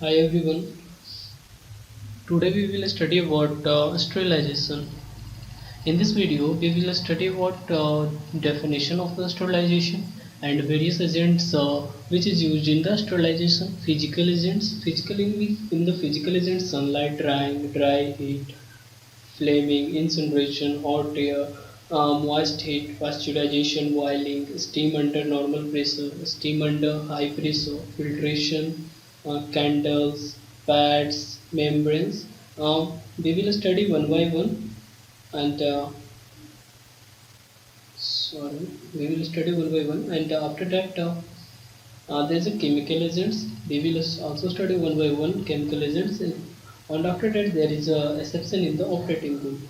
Hi everyone. Today we will study about sterilization. In this video, we will study about definition of the sterilization and various agents which is used in the sterilization. Physical agents. In the physical agents, sunlight, drying, dry heat, flaming, incineration, hot air, moist heat, pasteurization, boiling, steam under normal pressure, steam under high pressure, filtration, candles, pads, membranes. We will study one by one, and sorry, we will study one by one, and after that, there's a chemical agents. We will also study one by one chemical agents, and after that, there is a section in the operating room.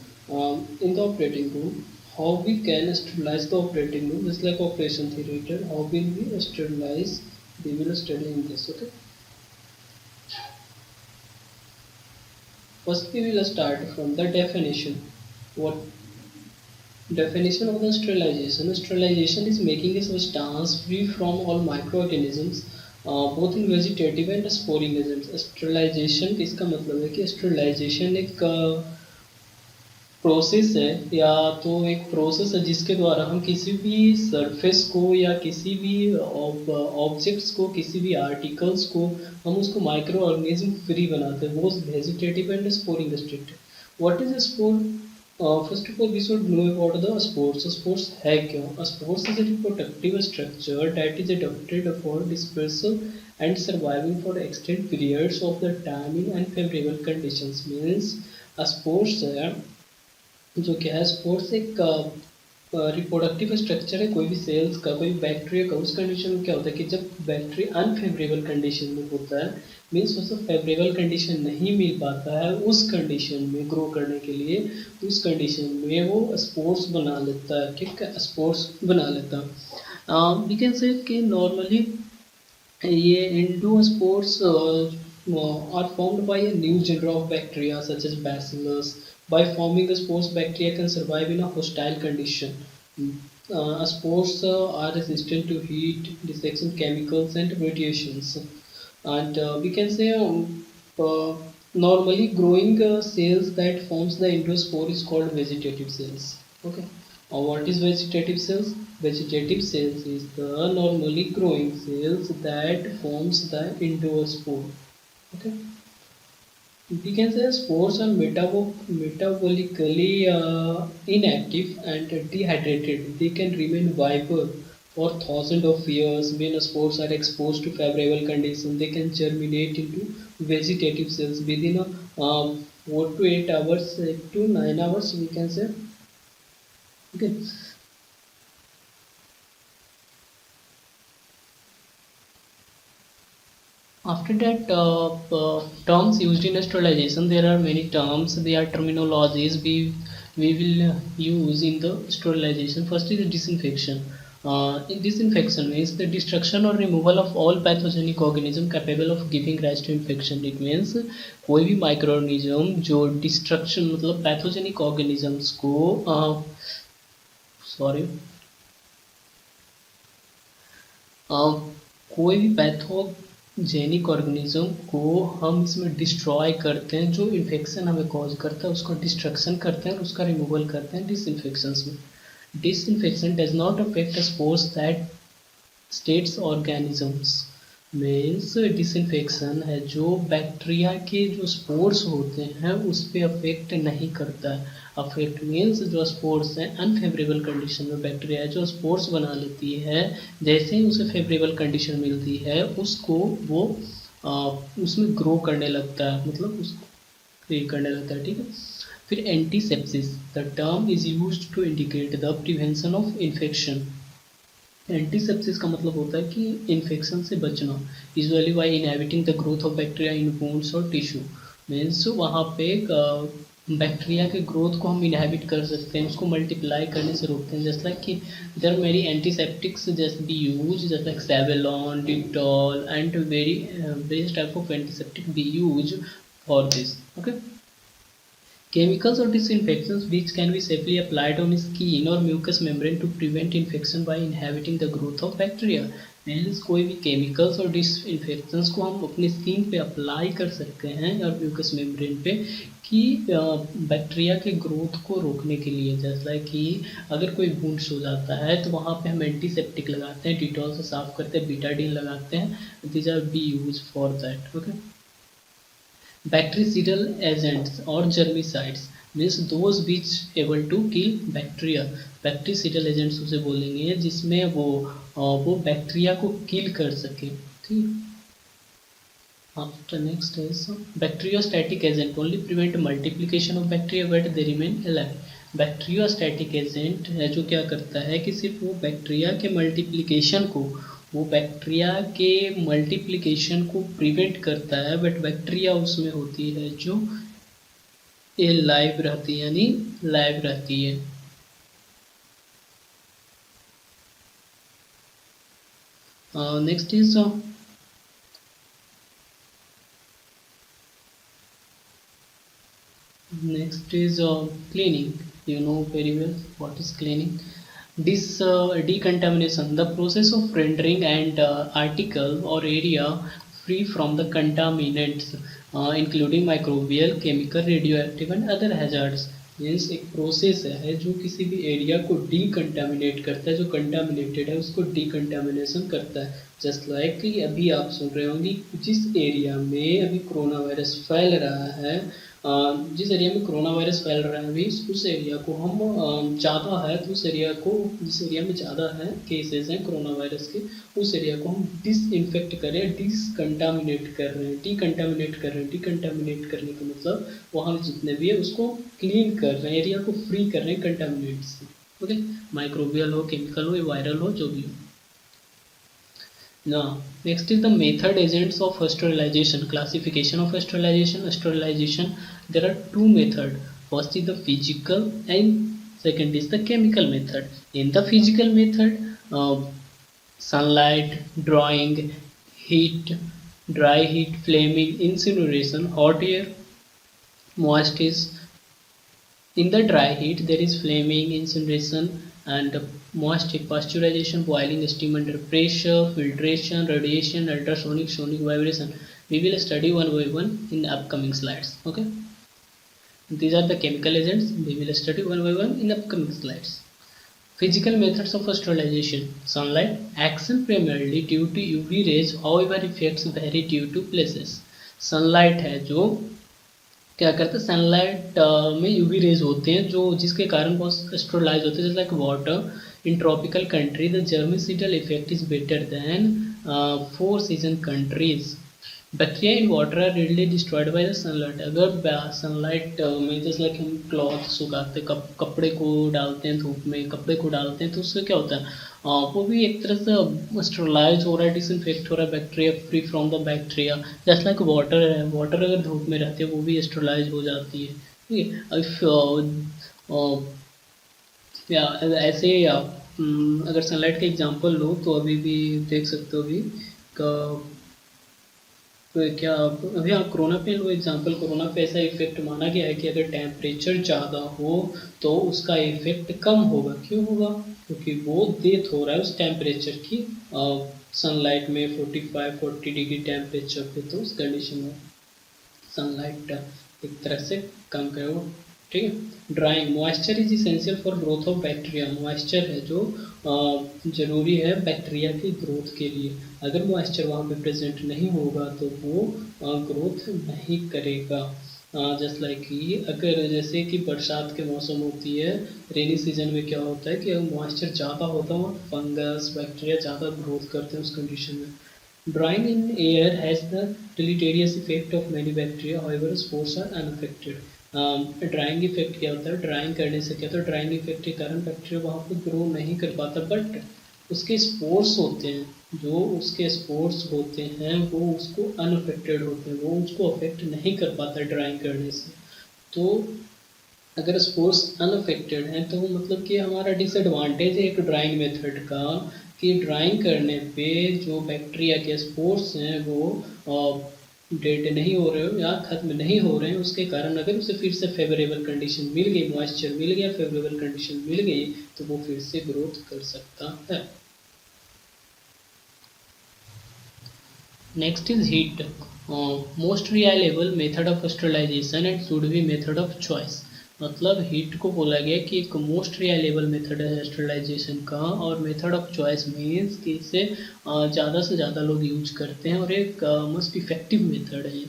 In the operating room, how we can sterilize the operating room, just like operation theater. How will we sterilize? We will study in this. Okay. First, we will start from the definition. What definition of the sterilization? Sterilization is making a substance free from all microorganisms, both in vegetative and sporing agents. Sterilisation इसका मतलब है कि sterilization एक process है या तो एक process है जिसके द्वारा हम किसी भी सरफेस को या किसी भी ऑब्जेक्ट्स को किसी भी आर्टिकल्स को हम उसको माइक्रो ऑर्गेनिज्म फ्री बनाते हैं वो vegetative and sporing state what is spore first of all we should know about the spores spores है क्या spores is a reproductive structure that is adapted for dispersal and surviving for extended periods of the time in unfavorable conditions means sports है जो क्या है sports एक reproductive structure है कोई भी सेल्स का कोई बैक्टीरिया का उस कंडीशन में क्या होता है कि जब बैक्टीरिया अनफेवरेबल कंडीशन में होता है मीन्स उसको फेवरेबल कंडीशन नहीं मिल पाता है उस कंडीशन में ग्रो करने के लिए उस कंडीशन में वो स्पोर्ट्स बना लेता है ठीक है स्पोर्ट्स बना लेता है वी कैन से कि नॉर्मली ये endospores are formed by a new genre of bacteria such as bacillus. By forming the spores, bacteria can survive in a hostile condition. Spores are resistant to heat, dissection chemicals, and radiations. And we can say normally growing cells that forms the endospore is called vegetative cells. Okay. What is vegetative cells? Vegetative cells is the normally growing cells that forms the endospore. Okay. We can say spores are metabolically inactive and dehydrated. They can remain viable for thousands of years. When spores are exposed to favorable conditions, they can germinate into vegetative cells within a 4 to 8 hours, 8 to 9 hours. We can say. Okay. After that, terms used in sterilization, there are many terms. There are terminologies we will use in the sterilization. First is disinfection. In disinfection means the destruction or removal of all pathogenic organism capable of giving rise to infection. It means कोई भी microorganism जो destruction मतलब pathogenic organisms को sorry कोई भी pathogenic organism को हम इसमें डिस्ट्रॉय करते हैं जो इन्फेक्शन हमें कॉज करता है उसका डिस्ट्रक्शन करते हैं और उसका रिमूवल करते हैं डिसइंफेक्शन में disinfection does not affect spores that states organisms means disinfection है जो बैक्टीरिया के जो स्पोर्स होते हैं उस पर अफेक्ट नहीं करता है अफेक्ट मीन्स जो स्पोर्स हैं अनफेवरेबल कंडीशन में बैक्टीरिया है जो स्पोर्स बना लेती है जैसे ही उसे फेवरेबल कंडीशन मिलती है उसको वो उसमें ग्रो करने लगता है मतलब उसको करने लगता है ठीक है फिर antisepsis the term is used to indicate the prevention of infection antisepsis का मतलब होता है कि इन्फेक्शन से बचना usually by inhibiting the growth of bacteria in wounds और टिश्यू मीन्स वहाँ पे बैक्टीरिया के ग्रोथ को हम इनहिबिट कर सकते हैं उसको मल्टीप्लाई करने से रोकते हैं जस्ट लाइक कि देयर मेरी antiseptics just be use just like Savlon Dettol and various type of antiseptic be use for this okay Chemicals or disinfectants which can be safely applied on skin or mucous membrane to prevent infection by inhibiting the growth of bacteria. Means कोई भी chemicals और disinfectants को हम अपनी skin पे apply कर सकते हैं और म्यूकस मेम्ब्रेन पे कि बैक्टीरिया के ग्रोथ को रोकने के लिए। जैसा लाइक कि अगर कोई वुंड्स हो जाता है तो वहाँ पे हम एंटीसेप्टिक लगाते हैं, डिटॉल से साफ करते हैं, बीटाडीन लगाते हैं। These are be use for that. Okay, bacterial agents और germicides means those which able to kill bacteria. Bacterial agents उसे बोलेंगे जिसमें वो बैक्टीरिया को किल कर सके। ठीक। After next is bacteriostatic agent only prevent multiplication of bacteria but they remain alive. Bacteriostatic agent है जो क्या करता है कि सिर्फ वो बैक्टीरिया के मल्टीप्लिकेशन को प्रिवेंट करता है, बट बैक्टीरिया उसमें होती है जो लाइव रहती है, यानी लाइव रहती है। Next is cleaning. You know very well what is cleaning. This decontamination, the process of rendering an article or area free from the contaminants including microbial, chemical, radioactive and other hazards. Means एक process है जो किसी भी area को डीकंटामिनेट करता है, जो contaminated है उसको डीकंटामिनेशन करता है। जस्ट लाइक कि अभी आप सुन रहे होंगे जिस एरिया में अभी कोरोना वायरस फैल रहा है, जिस एरिया में कोरोना वायरस फैल रहा है अभी उस एरिया को हम ज़्यादा है तो उस एरिया को, जिस एरिया में ज़्यादा है केसेस हैं कोरोना वायरस के, उस एरिया को हम डिसइंफेक्ट कर रहे हैं, डिसकंटामिनेट कर रहे हैं, डीकंटामिनेट कर रहे हैं। डीकंटामिनेट करने का मतलब वहाँ जितने भी है उसको क्लीन कर रहे हैं, एरिया को फ्री कर रहे हैं कंटामिनेट से। ओके, माइक्रोबियल हो, केमिकल हो या वायरल हो, जो भी हो। Now, next is the method agents of sterilization. Classification of sterilization. Sterilization, there are two methods. First is the physical and second is the chemical method. In the physical method, sunlight, drying, heat, dry heat, flaming, incineration, hot air, moist is. In the dry heat, there is flaming, incineration, and moist pasteurization, boiling steam under pressure, filtration, radiation, ultrasonic, sonic vibration. We will study one by one in the upcoming slides. Okay. These are the chemical agents. We will study one by one in the upcoming slides. Physical methods of sterilization. Sunlight action primarily due to UV rays. However, effects vary due to places. Sunlight है जो क्या करते हैं, sunlight में UV rays होते हैं जो जिसके कारण बहुत स्टेरलाइज होते हैं। जैसे like water in tropical country the germicidal effect is better than 4 season countries. Bacteria in water are readily destroyed by the sunlight. अगर सनलाइट में जैसे लाइक हम क्लॉथ सुखाते, कपड़े को डालते हैं धूप में, कपड़े को डालते हैं तो उससे क्या होता है, वो भी एक तरह से स्टेरलाइज हो रहा है, डिसइंफेक्ट हो रहा है, bacteria free from the bacteria. Just like water है, वाटर अगर धूप में रहती है वो भी स्टेरलाइज हो जाती है। ठीक है, या ऐसे अगर सनलाइट का एग्जांपल लो तो अभी भी देख सकते हो अभी क्या अभी आप कोरोना पे लो एग्जांपल। कोरोना पे ऐसा इफेक्ट माना गया है कि अगर टेम्परेचर ज़्यादा हो तो उसका इफेक्ट कम होगा। क्यों होगा? क्योंकि वो डेथ हो रहा है उस टेम्परेचर की सनलाइट में 45-40 डिग्री टेम्परेचर पे, तो उस कंडीशन में सनलाइट एक तरह से कम करो। ठीक है। Drawing, moisture is essential for growth of bacteria. Moisture है जो ज़रूरी है बैक्टीरिया की ग्रोथ के लिए। अगर मॉइस्चर वहाँ पे प्रेजेंट नहीं होगा तो वो ग्रोथ नहीं करेगा। जस्ट लाइक कि अगर जैसे कि बरसात के मौसम होती है, रेनी सीजन में क्या होता है कि अगर मॉइस्चर ज़्यादा होता है फंगस बैक्टीरिया ज़्यादा ग्रोथ करते हैं उस कंडीशन में। Drying in air has the deleterious effect of many bacteria, however spores are unaffected. Drying effect क्या होता है? ड्राइंग करने से क्या होता है, ड्राइंग इफेक्ट के कारण बैक्टीरिया वहाँ पे ग्रो नहीं कर पाता, बट उसके स्पोर्स होते हैं, जो उसके स्पोर्स होते हैं वो उसको अनअफेक्टेड होते हैं, वो उसको अफेक्ट नहीं कर पाता ड्राइंग करने से। तो अगर स्पोर्स अनअफेक्टेड हैं तो मतलब कि हमारा डिसएडवांटेज है एक ड्राइंग मेथड का कि ड्राइंग करने पे जो बैक्टीरिया के स्पोर्स हैं वो डेड नहीं हो रहे हो या ख़त्म नहीं हो रहे हैं, उसके कारण अगर उसे फिर से फेवरेबल कंडीशन मिल गई, मॉइस्चर मिल गया, फेवरेबल कंडीशन मिल गई तो वो फिर से ग्रोथ कर सकता है। Next is heat, most reliable method of sterilisation and should be method of choice. मतलब हीट को बोला गया कि एक मोस्ट रिलायबल मेथड है स्टरलाइजेशन का, और मेथड ऑफ चॉइस मीन्स कि इसे ज़्यादा से ज़्यादा लोग यूज करते हैं और एक मोस्ट इफेक्टिव मेथड है।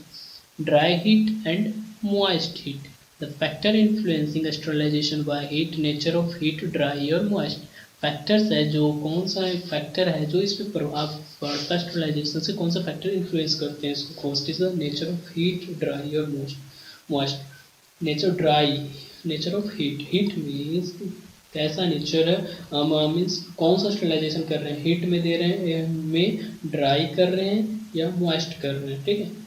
Dry heat and moist heat, the factor influencing sterilization by heat, nature of heat, dry और moist। फैक्टर्स है जो, कौन सा फैक्टर है जो इस पे प्रभाव पड़ता है स्टरलाइजेशन से, कौन सा फैक्टर इन्फ्लुएंस करते हैं इसको। First is the nature of heat, dry और moist. Nature dry, nature of heat, heat means कैसा नेचर है, मीन्स कौन सा स्टरलाइजेशन कर रहे हैं, हीट में दे रहे हैं, में ड्राई कर रहे हैं या मॉइस्ट कर रहे हैं, ठीक है।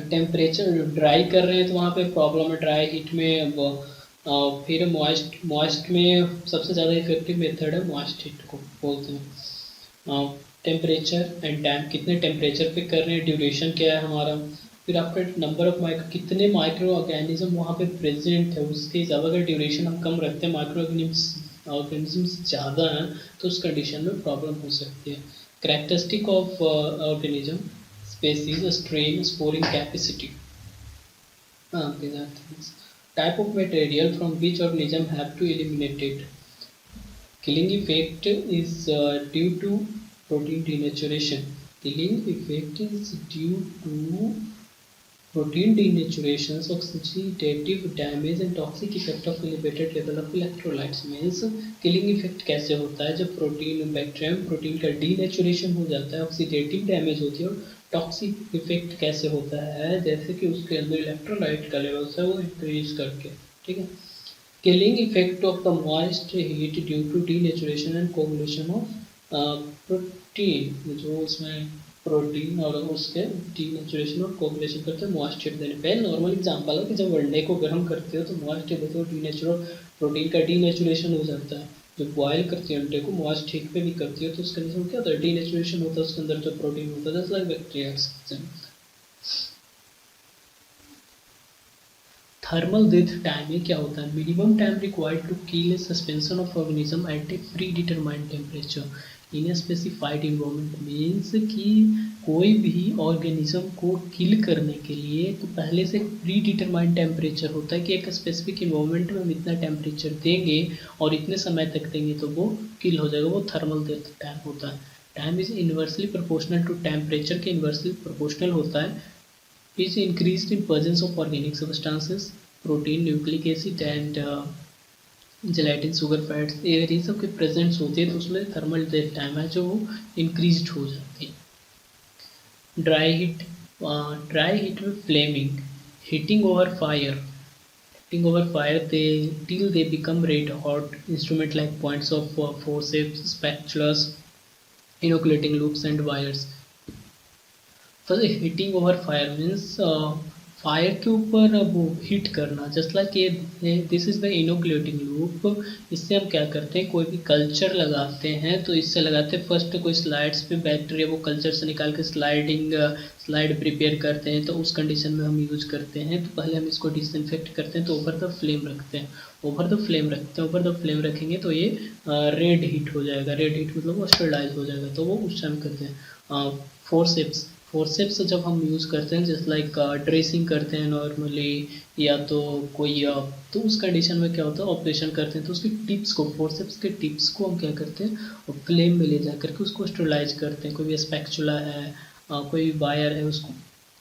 टेम्परेचर ड्राई कर रहे हैं तो वहाँ पे प्रॉब्लम है ड्राई हीट में। फिर मॉइस्ट में सबसे ज़्यादा इफेक्टिव मेथड है मॉइस्ट हीट को बोलते हैं। टेम्परेचर एंड टाइम, कितने टेम्परेचर पे कर रहे हैं, ड्यूरेशन क्या है हमारा। फिर आपका नंबर ऑफ माइक्रो, कितने माइक्रो ऑर्गेनिज्म वहाँ पे प्रेजेंट है, उसके हिसाब अगर ड्यूरेशन हम कम रखते हैं, माइक्रो ऑर्गेनिज्म ज़्यादा हैं तो उस कंडीशन में प्रॉब्लम हो सकती है। Characteristic of organism, species, strain, sporing capacity. These are things. Type of material from which organism have to eliminate it. Killing effect is due to protein denaturation. Killing effect is due to protein denaturation, oxidative damage and toxic effect of elevated level of electrolytes। Means killing effect कैसे होता है, जब protein bacteria में protein का denaturation हो जाता है, oxidative damage होती है, और टॉक्सिक इफेक्ट कैसे होता है, जैसे कि उसके अंदर इलेक्ट्रोलाइट का लेवल है वो इंक्रीज करके, ठीक है। Killing effect of the moist heat due to denaturation and coagulation of protein, जो उसमें प्रोटीन और उसके डीनेचुरेशन और कोगुलेशन करते हैं मॉइस्ट हीट देने पे। नॉर्मल एग्जांपल है कि जब अंडे को गर्म करते हो तो मॉइस्ट हीट देते हो, डीनेचुरल प्रोटीन का डीनेचुरेशन हो जाता है। जब बॉयल करती है अंडे को मॉइस्ट हीट पे भी करती है तो उसके अंदर क्या होता है, डीनेचुरेशन होता है, उसके अंदर जो प्रोटीन होता है like bacteria. Thermal death time में क्या होता है, minimum time required to kill a suspension of organism at a predetermined temperature in a specified environment. Means कि कोई भी ऑर्गेनिज्म को किल करने के लिए तो पहले से प्री डिटरमाइंड टेम्परेचर होता है कि एक स्पेसिफिक इन्वायरमेंट में हम इतना टेम्परेचर देंगे और इतने समय तक देंगे तो वो किल हो जाएगा, वो थर्मल डेथ टाइम होता है। Time is inversely proportional to temperature के इन्वर्सली प्रोपोर्शनल होता है। is increased in presence of organic substances, protein, nucleic acid and gelatin, sugar, fats, अगर ये सब के प्रेजेंट्स होते हैं तो उसमें थर्मल डेथ टाइम है जो वो इंक्रीज हो जाती है। ड्राई हीट में flaming, heating over fire, they till they become red hot, instrument like points of forceps, spatulas, inoculating loops and wires। तो heating over fire means fire के ऊपर वो हीट करना, जस्ट लाइक ये this is the inoculating loop. इससे हम क्या करते हैं, कोई भी कल्चर लगाते हैं तो इससे लगाते हैं फर्स्ट कोई स्लाइड्स पे बैक्टीरिया वो कल्चर से निकाल के स्लाइड प्रिपेयर करते हैं, तो उस कंडीशन में हम यूज करते हैं। तो पहले हम इसको डिसइंफेक्ट करते हैं तो ओवर द फ्लेम रखते हैं, ओवर द फ्लेम रखेंगे तो ये रेड हीट हो जाएगा। रेड हीट मतलब वो स्टरलाइज हो जाएगा, तो वो उस टाइम करते हैं। फोर्सेप्स जब हम यूज़ करते हैं जस्ट लाइक ड्रेसिंग करते हैं नॉर्मली, या तो कोई तो उस कंडीशन में क्या होता है, ऑपरेशन करते हैं तो उसकी टिप्स को, फोर्सेप्स के टिप्स को हम क्या करते हैं और फ्लेम में ले जा करके उसको स्टरलाइज करते हैं। कोई भी स्पैचुला है, कोई वायर है, उसको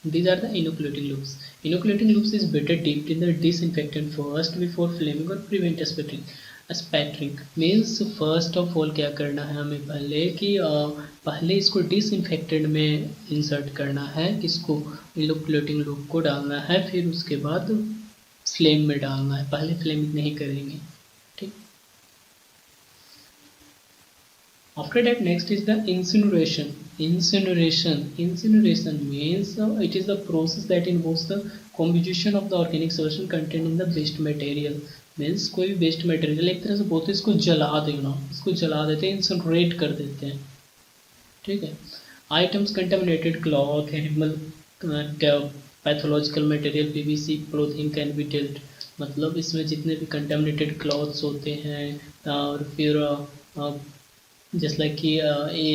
these are the inoculating loops। Inoculating loops is better dipped in the disinfectant first before flaming or prevent spattering. Means first of all क्या करना है हमें पहले कि पहले इसको डिसइंफेक्टेंट में इंसर्ट करना है, किसको, इनोकुलेटिंग लूप को डालना है, फिर उसके बाद फ्लेम में डालना है, पहले फ्लेमिंग नहीं करेंगे, ठीक। After that, next is the incineration। Incineration means it is the process that involves the combustion of the organic substance contained in the waste material। Means कोई भी वेस्ट मटेरियल एक तरह से बोलते हैं इसको जला देना, इसको जला देते हैं, इंसिनरेट कर देते हैं, ठीक है। Items contaminated cloth, animal pathological material, PVC clothing can be dealt. मतलब इसमें जितने भी कंटेमिनेटेड क्लॉथ्स होते हैं और फिर जैसे लाइक कि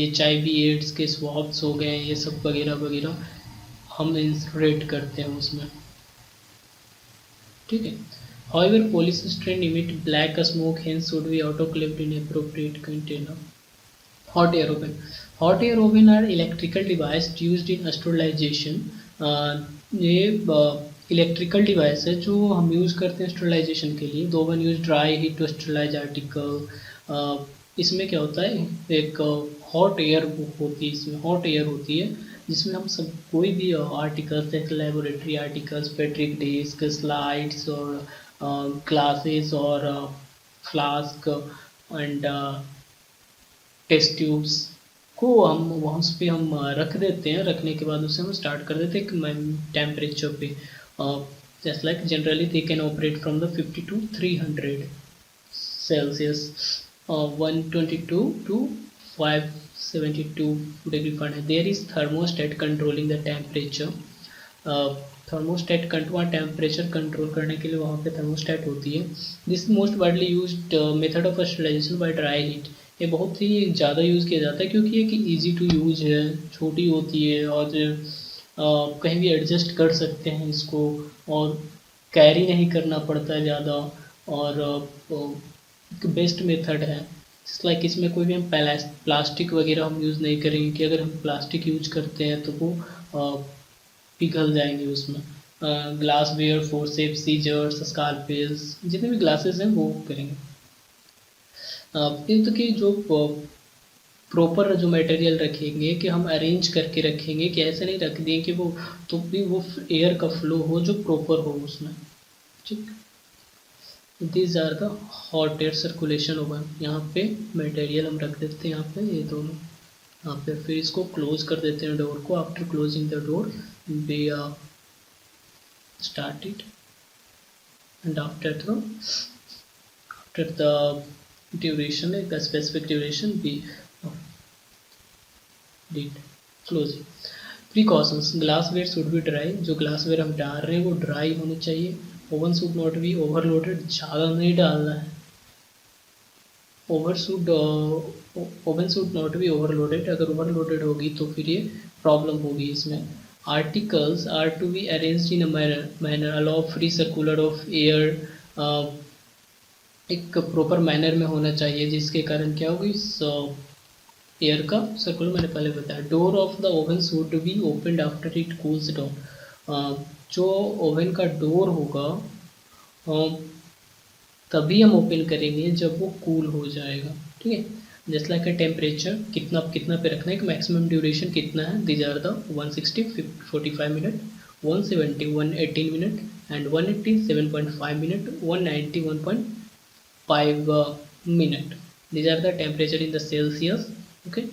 HIV एड्स के स्वॉब्स हो गए, ये सब वगैरह वगैरह हम इंसरेट करते हैं उसमें, ठीक है। However, polycystine emit black smoke, hence should be autoclaved in appropriate container. Hot air oven. Hot air oven are electrical device used in sterilization. ये इलेक्ट्रिकल डिवाइस है जो हम यूज़ करते हैं स्टरलाइजेशन के लिए। दो one use dry heat to sterilise article. इसमें क्या होता है, एक हॉट एयर होती है, इसमें हॉट एयर होती है जिसमें हम सब कोई भी आर्टिकल्स जैसे laboratory articles, petri dish, slides और ग्लासेस और फ्लास्क एंड टेस्ट ट्यूब्स को हम वहाँ पे हम रख देते हैं। रखने के बाद उसे हम स्टार्ट कर देते हैं एक टेम्परेचर पे, just like generally they can operate from the 50 to 300 Celsius, 122 to 572 degree Fahrenheit. There is thermostat controlling the temperature. Thermostat वहाँ टेम्परेचर कंट्रोल करने के लिए वहाँ पे थर्मोस्टेट होती है। This most widely used method of sterilisation by dry heat. ये बहुत ही ज़्यादा यूज़ किया जाता है क्योंकि ये कि ईजी टू यूज है, छोटी होती है और कहीं भी एडजस्ट कर सकते हैं इसको, और कैरी नहीं करना पड़ता है ज़्यादा, और बेस्ट मेथड है। लाइक इसमें कोई भी हम प्लास्टिक वगैरह हम यूज़ नहीं करेंगे कि अगर हम प्लास्टिक यूज करते हैं तो वो पिघल जाएंगे उसमें। ग्लास वेयर, फोर्सेप्स, सीजर्स, स्कालपेल्स, जितने भी ग्लासेस हैं वो करेंगे। ये तो कि जो प्रॉपर जो मटेरियल रखेंगे कि हम अरेंज करके रखेंगे कि ऐसे नहीं रख दिए कि वो तो भी वो एयर का फ्लो हो जो प्रॉपर हो उसमें, ठीक। This are the hot air circulation oven. यहाँ पे मटेरियल हम रख देते हैं, यहाँ पे ये दोनों यहाँ पे, फिर इसको क्लोज कर देते हैं डोर को। After closing the door we start it, and after the duration, the specific duration we did close it. Precautions. Glassware should be dry. जो ग्लासवेयर हम डाल रहे हैं वो ड्राई होनी चाहिए। Oven should not be overloaded, ज़्यादा नहीं डालना है। Oven should not be overloaded, अगर ओवरलोडेड होगी तो फिर ये प्रॉब्लम होगी इसमें। Articles are to be arranged in a manner allow free circular of air, एक प्रॉपर मैनर में होना चाहिए जिसके कारण क्या होगी, एयर का सर्कुलर, मैंने पहले बताया। Door of the oven should be opened after it cools down. जो ओवन का डोर होगा तभी हम ओपन करेंगे जब वो कूल हो जाएगा, ठीक है। जस्ट लाइक टेम्परेचर कितना पे रखना है, मैक्सिमम ड्यूरेशन कितना है। This are the 160 45 minute, 170 118 minute, and 180 7.5 minute, 190 1.5 minute. These are the temperature in the Celsius, okay.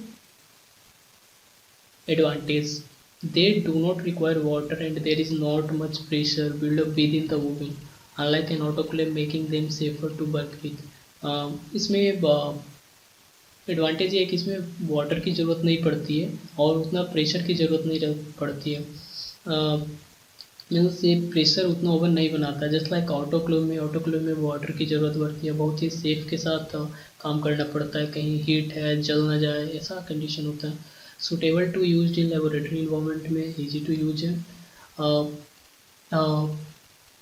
Advantage: they do not require water and there is not much pressure build up within the oven, unlike an autoclave, making them safer to work with. इसमें advantage ये है कि इसमें water की ज़रूरत नहीं पड़ती है और उतना प्रेशर की ज़रूरत नहीं पड़ती है। मीन्स ये प्रेशर उतना ओवन नहीं बनाता। जस्ट लाइक ऑटोक्लेव में वाटर की ज़रूरत पड़ती है, बहुत ही सेफ के साथ काम करना पड़ता है, कहीं हीट है जल ना जाए ऐसा कंडीशन होता है। Suitable to use in laboratory environment में, ईजी टू यूज है।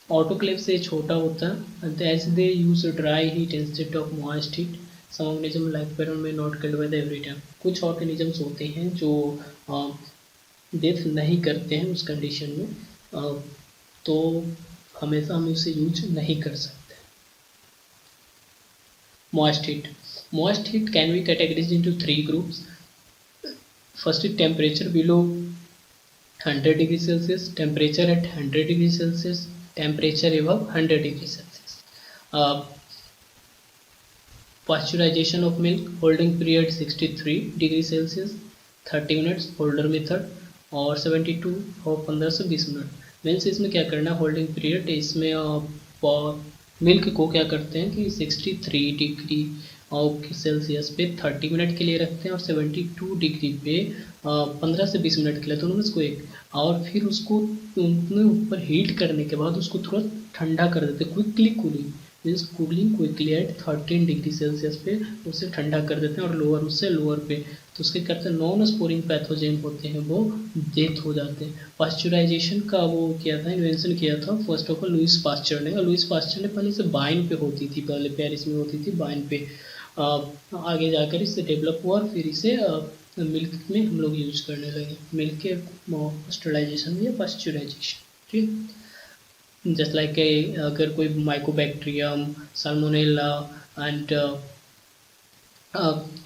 ऑटोक्लेव से छोटा होता है, as they use dry heat instead of moist heat. Some organism life pattern में not killed by the every time. कुछ ऑर्गेनिजम्स होते हैं जो डेथ नहीं करते हैं उस कंडीशन में, तो हमेशा हम उसे यूज नहीं कर सकते। Moist heat can be categorised into 3 groups. First is temperature below 100 degree Celsius, temperature at 100 degree Celsius, temperature above 100 degree Celsius. Pasteurization of milk, holding period 63 degree Celsius, 30 minutes holder method, और 72 और 15 से 20 minute. Means इसमें क्या करना है, holding period इसमें milk को क्या करते हैं कि 63 डिग्री सेल्सियस पे 30 मिनट के लिए रखते हैं और 72 डिग्री पे 15 से 20 मिनट के लिए, दोनों में इसको एक, और फिर उसको उतने ऊपर हीट करने के बाद उसको थोड़ा ठंडा कर देते, quickly cooling, means cooling quickly at 13 degree Celsius पे उसे ठंडा कर देते हैं, और लोअर उससे लोअर पे तो उसके करते नॉन स्पोरिंग पैथोजेन होते हैं वो डेथ हो जाते हैं। पास्चराइजेशन का वो किया था, इन्वेंशन किया था first of all Louis Pasteur ने, और लुइस पास्चर ने पहले से बाइन पे होती थी, पहले पेरिस में होती थी बाइन पे, आगे जाकर इसे डेवलप हुआ और फिर इसे मिल्क में हम लोग यूज करने लगे, मिल्क के पास्चराइजेशन या पास्चराइजेशन। ठीक, जस्ट लाइक अगर कोई माइकोबैक्टीरियम, साल्मोनेला एंड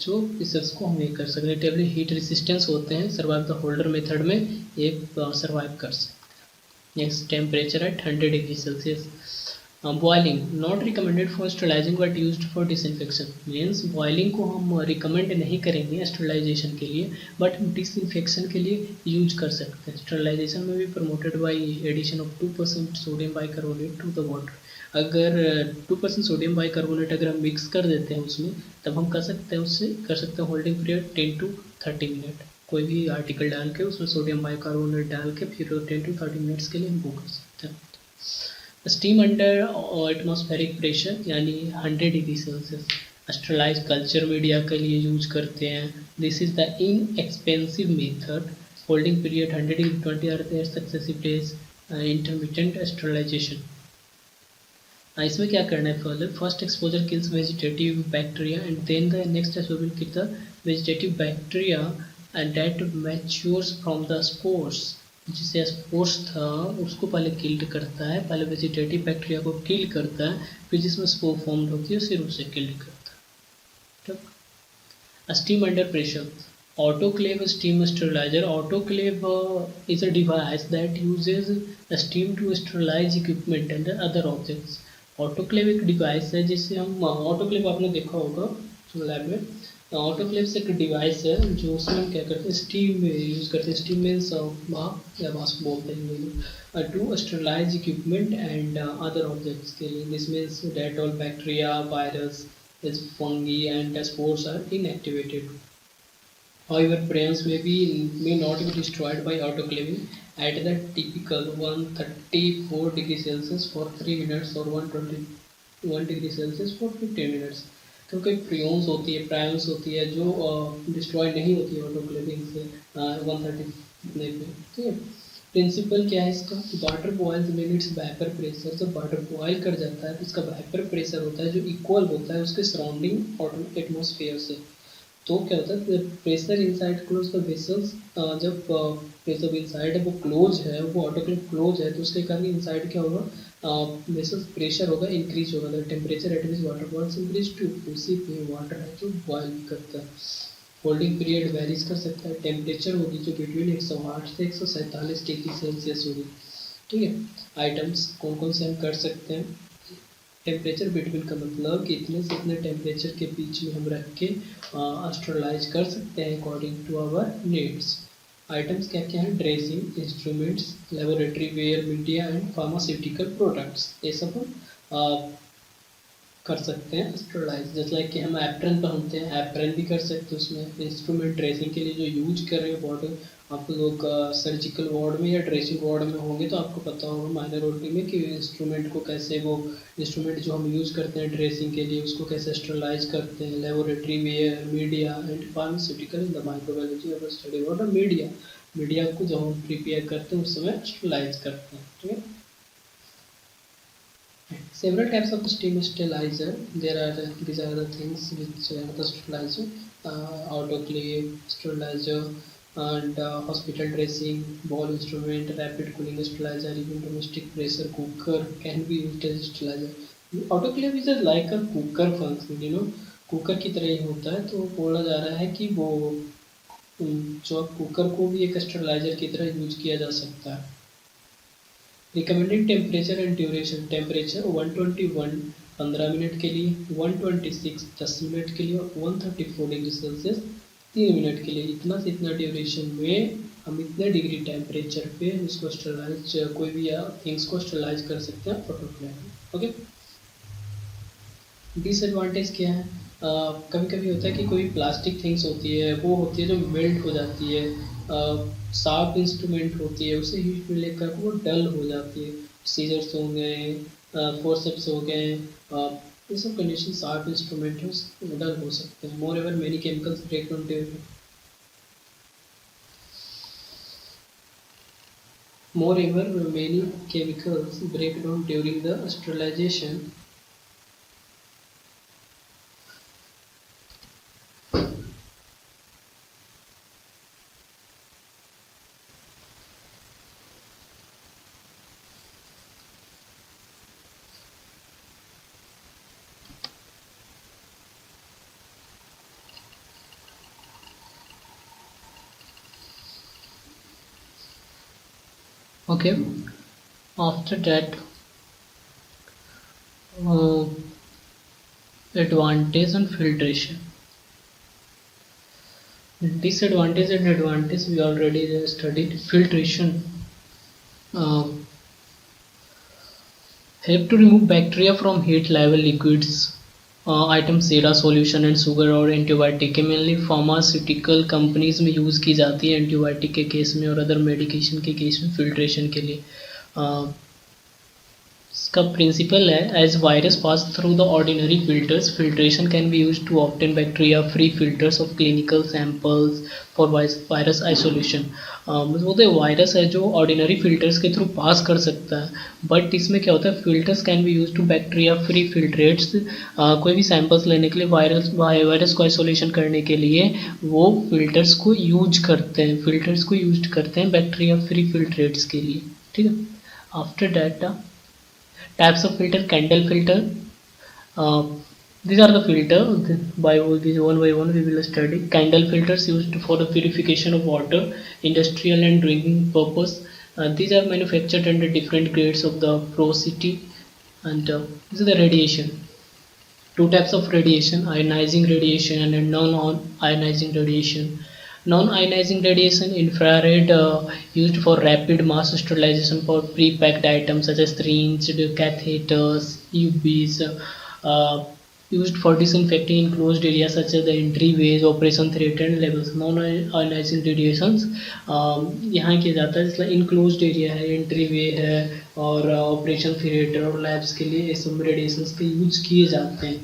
जो इस को हम ये कर सकते हैं, टेबल हीट रेसिस्टेंस होते हैं, सर्वाइव द होल्डर मेथड में ये सर्वाइव कर सकते हैं। Next temperature at 100 degree Celsius. Boiling not recommended for sterilising but used for disinfection, means boiling को हम रिकमेंड नहीं करेंगे स्टरलाइजेशन के लिए, बट हम डिसइंफेक्शन के लिए यूज कर सकते हैं। स्टरलाइजेशन में भी promoted by addition of 2% sodium bicarbonate to the water. अगर 2% सोडियम बाइकार्बोनेट अगर हम मिक्स कर देते हैं उसमें, तब हम कर सकते हैं उससे कर सकते हैं होल्डिंग पीरियड 10 to 30 मिनट। कोई भी आर्टिकल डाल के उसमें सोडियम बाइकार्बोनेट डाल के फिर 10 to 30 मिनट्स के लिए हम वो कर सकते हैं। स्टीम अंडर एटमॉस्फेरिक प्रेशर यानी 100 degree Celsius sterilize culture media के लिए यूज करते हैं। This is the inexpensive method, holding period 120 hour successive days, intermittent sterilization. इसमें क्या करना है, first exposure kills vegetative bacteria and then the next exposure kills the vegetative bacteria and that matures from the spores. जिसे spores था उसको पहले killed करता है, पहले वेजिटेटिव बैक्टीरिया को किल करता है, फिर जिसमें स्पोर फॉर्म होती है फिर उसे किल्ड करता है। ठीक, steam under pressure. Autoclave steam sterilizer. Autoclave is a device that uses steam to sterilize equipment and other objects. Autoclave एक डिवाइस है जिससे हम ऑटोक्लेव आपने देखा होगा लैब में। ऑटोक्लेव से एक डिवाइस है जो उसमें हम क्या करते हैं स्टीम यूज़ करते हैं, स्टीम मीन्स भाप या वाष्प बोलते हैं, to sterilize equipment and other objects के लिए। This means that all bacteria virus fungi and spores are inactivated. However, prions may not be destroyed by autoclaving at the typical 134 degree Celsius for 3 minutes or 121 degree Celsius for 15 minutes। क्योंकि prions होती है जो destroy नहीं होती है autoclaving से 130 पे। ठीक है, प्रिंसिपल क्या है इसका, water boils when its vapour pressure. जब वाटर बॉयल कर जाता है तो इसका वेपर प्रेशर होता है जो इक्वल होता है उसके सराउंडिंग एटमॉस्फेयर से। तो क्या होता है pressure inside close the vessels, जब प्रेशर इनसाइड है वो क्लोज है, वो ऑटोक्लेव क्लोज है, तो उसके कारण इनसाइड क्या होगा वेसल्स प्रेशर होगा इंक्रीज होगा, the temperature at which water boils increase too. उसी पे वाटर है जो बॉयल करता है। होल्डिंग पीरियड वेरीज कर सकता है, टेम्परेचर होगी जो बिटवीन 108 से 147 डिग्री सेल्सियस होगी। ठीक है, आइटम्स कौन कौन से हम कर सकते हैं, टेम्परेचर बिटवीन का मतलब कि इतने से इतने टेम्परेचर के बीच में हम रख के स्टरलाइज कर सकते हैं according to our needs. Items क्या क्या हैं, dressing, instruments, laboratory ware, media and pharmaceutical products, ये सब हम कर सकते हैं स्टरलाइज। जैसे लाइक कि हम एप्रन पहनते हैं, एप्रन भी कर सकते हैं उसमें। इंस्ट्रूमेंट ड्रेसिंग के लिए जो यूज कर रहे हैं बॉडी, आप लोग सर्जिकल वार्ड में या ड्रेसिंग वार्ड में होंगे तो आपको पता होगा माइनर ओटी में कि इंस्ट्रूमेंट को कैसे, वो इंस्ट्रूमेंट जो हम यूज़ करते हैं ड्रेसिंग के लिए उसको कैसे स्टरलाइज करते हैं। Laboratory ware, media and pharmaceutical in the microbiology of study water. Media को जब हम प्रिपेयर करते हैं उस समय स्टरलाइज करते हैं। ठीक है, several types of steam sterilizer. These are the things which the sterilizer, autoclave, sterilizer, and hospital dressing, ball instrument, rapid cooling sterilizer, even domestic pressure cooker can be used as sterilizer. Autoclave is like a cooker function, cooker की तरह ही होता है। तो बोला जा रहा है कि वो जो कुकर को भी एक स्टरलाइजर की तरह यूज किया जा सकता है। Recommended temperature and duration, temperature 121 15 minute के लिए, 126 10 मिनट के लिए और 134 डिग्री सेल्सियस 3 मिनट के लिए। इतना से इतना ड्यूरेशन में हम इतने डिग्री टेम्परेचर पे इसको स्टरलाइज, कोई भी थिंग्स को स्टरलाइज कर सकते हैं ऑटोक्लेव। ओके, डिसएडवांटेज क्या है, कभी कभी होता है कि कोई प्लास्टिक थिंग्स होती है वो होती है जो मेल्ट हो जाती है, शार्प इंस्ट्रूमेंट होती है उसे हीट में लेकर वो डल हो जाती है। सीजर्स हो गए, फोर्सेप्स हो गए, ये सब कंडीशन आर्ट इंस्ट्रूमेंट्स डल हो सकते हैं। Moreover many chemicals break down during Moreover, many chemicals break down during the sterilization. Okay, after that, uh, advantage and filtration. Disadvantage and advantage we already studied. Filtration help to remove bacteria from heat level liquids, item sera solution and sugar और antibiotic mainly pharmaceutical companies में use की जाती है antibiotic के case में और other medication के case में फिल्ट्रेशन के लिए। इसका प्रिंसिपल है as virus pass through the ordinary filters filtration can be use to obtain bacteria free filters of clinical samples for virus isolation. वो तो वायरस है जो ऑर्डिनरी फिल्टर्स के थ्रू पास कर सकता है, बट इसमें क्या होता है filters can be use to bacteria free filtrates. कोई भी सैंपल्स लेने के लिए वायरस को आइसोलेशन करने के लिए वो फिल्टर्स को यूज करते हैं बैक्टीरिया फ्री फिल्ट्रेट्स के लिए। ठीक है, after that types of filter, candle filter, uh, these are the filter by one by one we will study. Candle filters used for the purification of water, industrial and drinking purpose. These are manufactured under different grades of the porosity, and this is the radiation. Two types of radiation: ionizing radiation and non-ionizing radiation. Non-ionizing radiation infrared used for rapid mass sterilization for pre-packed items such as syringes, catheters, UVs, used for disinfecting enclosed areas such as the entryways, operation theatre and levels. Non-ionizing radiations यहाँ किया जाता है जिसमें enclosed area है, एंट्रीवे है और operation theatre और labs के लिए ये सब रेडिएशंस के यूज किए जाते हैं।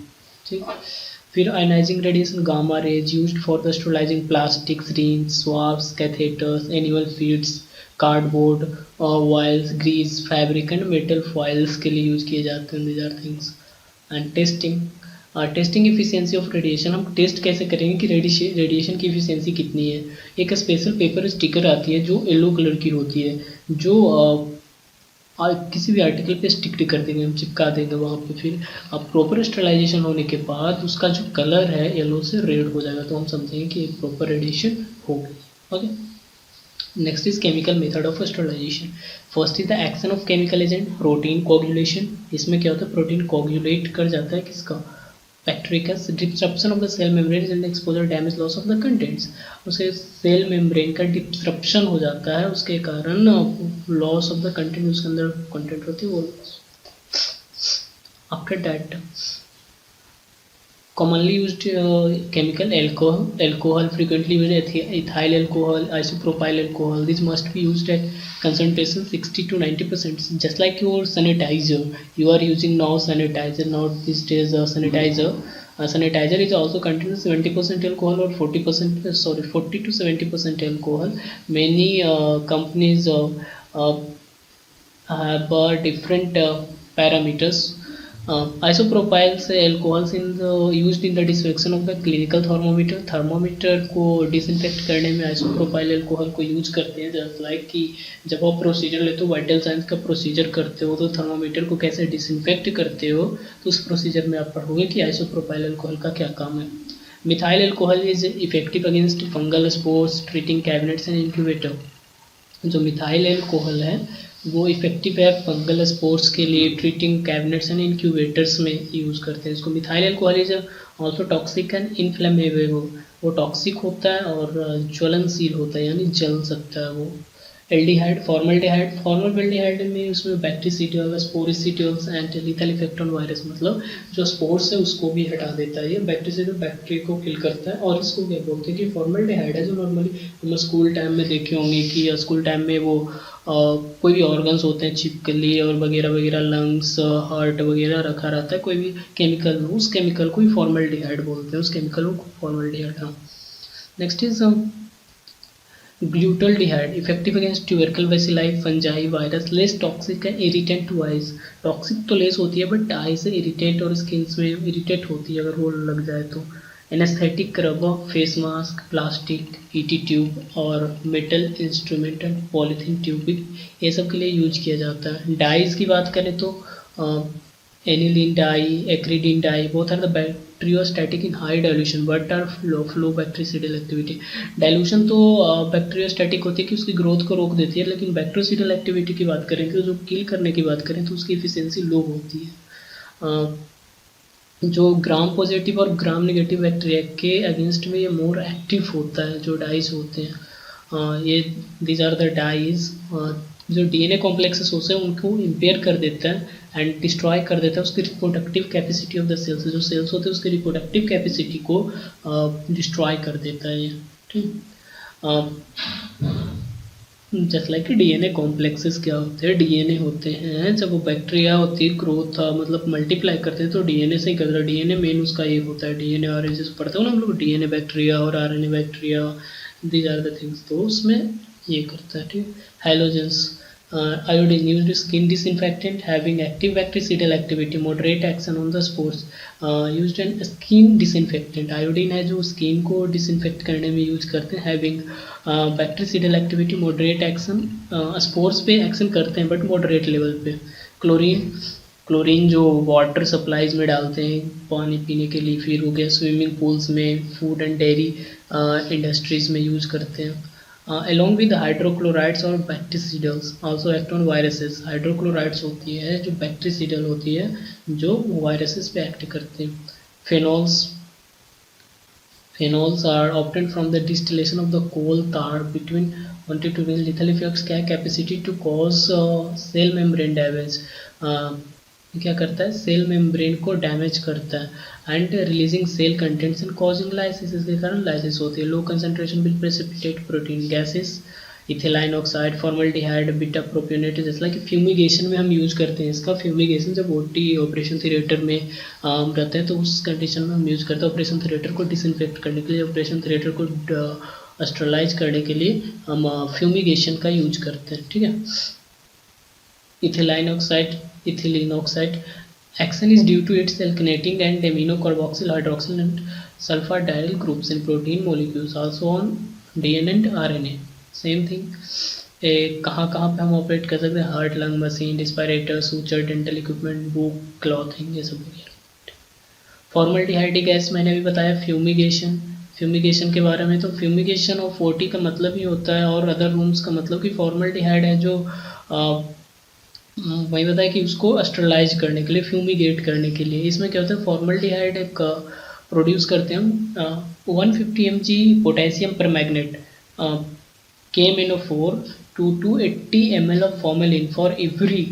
ठीक, फिर ionising radiation gamma rays used for the sterilising plastic syringe, swabs, catheters, animal feeds, cardboard, vials, grease, fabric and metal foils के लिए यूज किए जाते हैं। These are things. And testing efficiency of radiation, हम टेस्ट कैसे करेंगे कि radiation की इफिशियंसी कितनी है। एक स्पेशल पेपर स्टिकर आती है जो येलो कलर की होती है, जो किसी भी आर्टिकल पे स्टिक कर देंगे, हम चिपका देंगे वहाँ पे। फिर अब प्रॉपर स्टरलाइजेशन होने के बाद उसका जो कलर है येलो से रेड हो जाएगा, तो हम समझेंगे कि एक प्रॉपर रेडिएशन हो गई। Okay, next is chemical method of sterilization. First is the action of chemical agent, protein coagulation. इसमें क्या होता है प्रोटीन कोगुलेट कर जाता है किसका, bacteria. Disruption of the cell membrane and exposure damage loss of the contents, उसे cell membrane का डिस्ट्रप्शन हो जाता है, उसके कारण लॉस ऑफ द कंटेंट, उसके अंदर कंटेंट होती है वो। After that commonly used chemical alcohol frequently used ethyl alcohol, isopropyl alcohol. This must be used at concentration 60 to 90%, just like your sanitizer. You are using now sanitizer, now these days sanitizer. Sanitizer is also contains 70% alcohol or 40%, 40 to 70% alcohol. Many companies have different parameters. Isopropyl alcohols used in the disinfection of the clinical thermometer. Thermometer को disinfect करने में isopropyl alcohol को use करते हैं। Just like कि जब आप procedure लेते हो, वाइटल साइंस का प्रोसीजर करते हो, तो थर्मोमीटर को कैसे डिसइंफेक्ट करते हो, तो उस प्रोसीजर में आप पढ़ोगे कि आइसोप्रोपाइल अल्कोहल का क्या काम है। Methyl alcohol is effective against fungal spores, treating cabinets and incubator. जो मिथाइल अल्कोहल है वो इफेक्टिव है फंगल स्पोर्स के लिए, ट्रीटिंग कैबिनेट्स एंड इंक्यूबेटर्स में यूज़ करते हैं इसको। Methyl alcohol is also toxic and inflammable, वो टॉक्सिक होता है और ज्वलनशील होता है, यानी जल सकता है वो। एल्डिहाइड, फॉर्मल्डिहाइड में उसमें bactericidal, sporicidals and lethal effect on virus, मतलब जो स्पोर्स है उसको भी हटा देता है, ये बैक्टीरिया बैक्टीरिया को किल करता है। और इसको क्या बोलते हैं कि फॉर्मल्डिहाइड है जो नॉर्मली हम स्कूल टाइम में देखे होंगे कि स्कूल टाइम में वो कोई भी ऑर्गन्स होते हैं छिपकली और वगैरह वगैरह, लंग्स, हार्ट वगैरह रखा रहता है, कोई भी केमिकल, उस केमिकल को ही फॉर्मल्डिहाइड बोलते हैं, उस केमिकल को फॉर्मल्डिहाइड। हाँ, next is ग्लूटाल्डिहाइड, effective against tubercle bacilli, fungi, virus, less toxic है, इरिटेंट टू आइज। टॉक्सिक तो लेस होती है बट आई से इरिटेट और स्किन में इरिटेट होती है अगर वो लग जाए तो। Anaesthetic, rubber, face mask, plastic, ET tube और metal instrument and polythene tube भी ये सब के लिए यूज किया जाता है। डाइज की बात करें तो aniline dye, acridine dye, both are the bacteriostatic in high dilution but are flow bacteriocidal activity. Dilution तो बैक्टीरियोस्टैटिक होती है कि उसकी ग्रोथ को रोक देती है, लेकिन बैक्टीरियोसिडल एक्टिविटी की बात करें कि जो किल करने की बात करें तो उसकी एफिशिएंसी लो होती है। जो ग्राम पॉजिटिव और ग्राम नेगेटिव बैक्टीरिया के अगेंस्ट में ये मोर एक्टिव होता है जो डाइज होते हैं। ये दीज आर द डाइज जो डीएनए कॉम्प्लेक्सेस होते हैं उनको इम्पेयर कर देता है एंड डिस्ट्रॉय कर देता है उसकी reproductive capacity of the cells, जो सेल्स होते हैं उसकी रिप्रोडक्टिव कैपेसिटी को डिस्ट्रॉय कर देता है ये, ठीक। जस्ट लाइक डीएनए कॉम्प्लेक्सेस क्या होते हैं, डीएनए होते हैं जब वो बैक्टीरिया होती है ग्रोथ मतलब मल्टीप्लाई करते हैं तो डीएनए से ही करता है। डीएनए मेन उसका ये होता है, डीएनए और जैसे पढ़ते हो ना हम लोग डीएनए बैक्टीरिया और RNA bacteria, these are the things, तो उसमें ये करता है, ठीक। Halogens, iodine used skin disinfectant having active bactericidal activity, moderate action on the spores, used in skin disinfectant, iodine है जो स्किन को डिसइंफेक्ट करने में यूज करते हैं, having bactericidal activity, moderate action, spores पे एक्शन करते हैं बट मॉडरेट लेवल पे। क्लोरीन जो वाटर सप्लाईज में डालते हैं पानी पीने के लिए, फिर हो गया स्विमिंग पूल्स में, फूड एंड डेयरी इंडस्ट्रीज में यूज करते हैं। along with hydrochlorides और बैक्टीरिसिडल्स also act on viruses, hydrochlorides होती है जो बैक्टीरिसिडल होती है जो वायरसेस पे एक्ट करते हैं। phenols are obtained from the distillation of the coal tar between 1 to 2 lethal effects क्या है, capacity to cause cell membrane damage, क्या करता है सेल मेम्ब्रेन को डैमेज करता है and releasing cell contents and causing lysis, इसके कारण लाइसिस होती है। Low concentration will precipitate protein gases, ethylene oxide, formaldehyde, beta propionate, जैसा कि फ्यूमिगेशन में हम यूज करते हैं इसका। फ्यूमिगेशन जब ओटी ऑपरेशन थिएटर में रहते हैं तो उस कंडीशन में हम यूज करते हैं ऑपरेशन थिएटर को डिसइंफेक्ट करने के लिए, ऑपरेशन थिएटर को स्टरलाइज करने के लिए हम फ्यूमिगेशन का यूज करते हैं, ठीक है। ethylene oxide action is due to its alkylating and amino carboxyl hydroxyl and sulfadiol groups in protein molecules also on DNA and RNA, same thing। कहाँ पे हम ऑपरेट कर सकते हैं, heart, lung, machine, respirator, suture, dental equipment, book, clothing, ये सब वगैरह। Formaldehyde gas मैंने अभी बताया। फ्यूमिगेशन के बारे में, तो फ्यूमिगेशन ऑफ 40 का मतलब ही होता है और अदर रूम्स का मतलब कि फॉर्मल्डिहाइड है जो वही बताया कि उसको स्टरलाइज करने के लिए, फ्यूमिगेट करने के लिए। इसमें क्या होता है फॉर्मल्डिहाइड एक प्रोड्यूस करते हैं हम 150 mg पोटेशियम पर magnet KMnO4 to 280 ml of formalin for every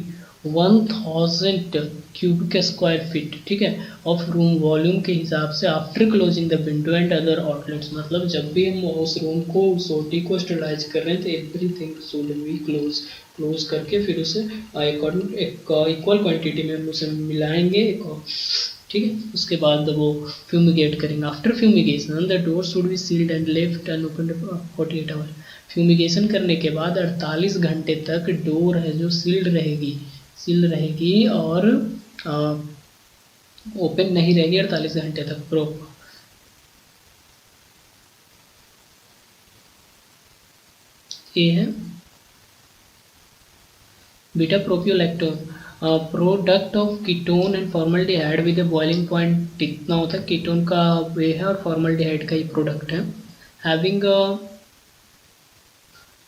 1000 cubic square feet, ठीक है, ऑफ रूम वॉल्यूम के हिसाब से after closing the window and other outlets, मतलब जब भी हम उस रूम को, उस ओटी को स्टरलाइज कर रहे हैं तो एवरीथिंग शुड बी क्लोज करके फिर उसे अकॉर्डिंग एक इक्वल क्वांटिटी में हम उसे मिलाएंगे, ठीक है। उसके बाद वो फ्यूमिगेट करेंगे। After fumigation the door should be sealed and left unopen 48 hour. Fumigation करने के बाद 48 घंटे तक डोर है जो सील्ड रहेगी और ओपन नहीं रहेगी 48 घंटे तक प्रॉपर। ये है beta propiolactone, product of ketone and formaldehyde with a boiling point कितना होता है, कीटोन का वे है और फॉर्मल्डिहाइड का ही प्रोडक्ट है।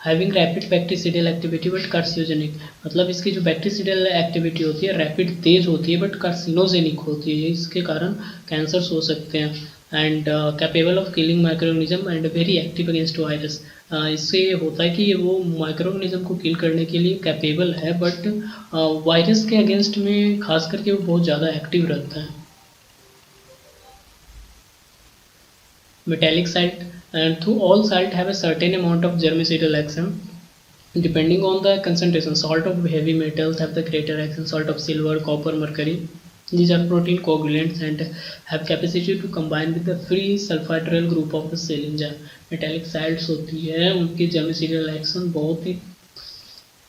Having rapid bactericidal activity but carcinogenic, मतलब इसकी जो बैक्टीरिसिडल एक्टिविटी होती है रैपिड तेज होती है बट कार्सिनोजेनिक होती है, इसके कारण कैंसर्स हो सकते हैं। And capable of killing microorganism and very active against virus. इससे ये होता है कि ये वो माइक्रोऑर्गेनिज्म को किल करने के लिए कैपेबल है, बट वायरस के अगेंस्ट में खास करके वो बहुत ज़्यादा एक्टिव रहता है। Metallic salt, and through all salt have a certain amount of germicidal action depending on the concentration. Salt of heavy metals have the greater action, salt of silver, copper, mercury. These are protein coagulants and have capacity to combine with the free sulfhydryl group of the cell enzyme. Metallic salts होती है, उनकी germicidal action बहुत ही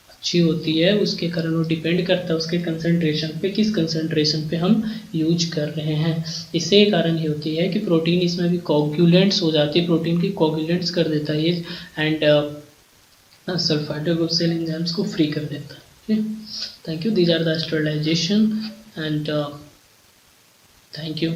अच्छी होती है, उसके कारण वो डिपेंड करता है उसके कंसंट्रेशन पे, किस कंसंट्रेशन पे हम यूज कर रहे हैं। इससे कारण ये होती है कि प्रोटीन इसमें भी कोगुलेंट्स हो जाती है, प्रोटीन की कोगुलेंट्स कर देता है ये, and sulphide group cell enzymes को फ्री कर देता है। Thank you. These are the sterilization and thank you.